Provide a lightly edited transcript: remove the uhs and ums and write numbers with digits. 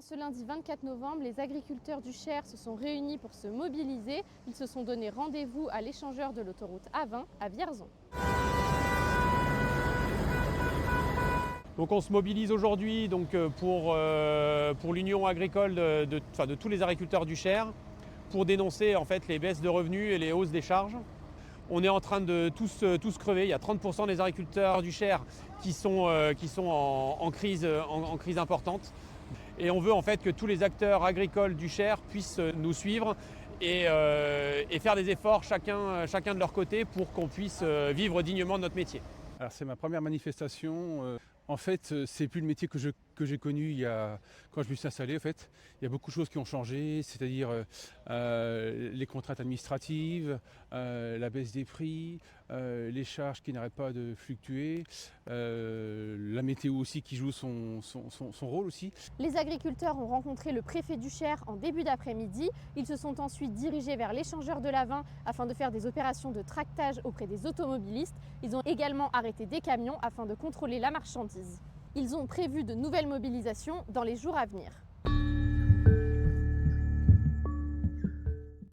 Ce lundi 24 novembre, les agriculteurs du Cher se sont réunis pour se mobiliser. Ils se sont donné rendez-vous à l'échangeur de l'autoroute A20 à Vierzon. Donc on se mobilise aujourd'hui pour l'union agricole de tous les agriculteurs du Cher pour dénoncer en fait les baisses de revenus et les hausses des charges. On est en train de tous crever. Il y a 30% des agriculteurs du Cher qui sont en crise importante. Et on veut en fait que tous les acteurs agricoles du Cher puissent nous suivre et faire des efforts chacun de leur côté pour qu'on puisse vivre dignement de notre métier. Alors c'est ma première manifestation. En fait, c'est plus le métier que j'ai connu quand je me suis installé. En fait, il y a beaucoup de choses qui ont changé, c'est-à-dire les contraintes administratives, la baisse des prix, les charges qui n'arrêtent pas de fluctuer, la météo aussi qui joue son rôle aussi. Les agriculteurs ont rencontré le préfet du Cher en début d'après-midi. Ils se sont ensuite dirigés vers l'échangeur de l'A20 afin de faire des opérations de tractage auprès des automobilistes. Ils ont également arrêté des camions afin de contrôler la marchandise. Ils ont prévu de nouvelles mobilisations dans les jours à venir.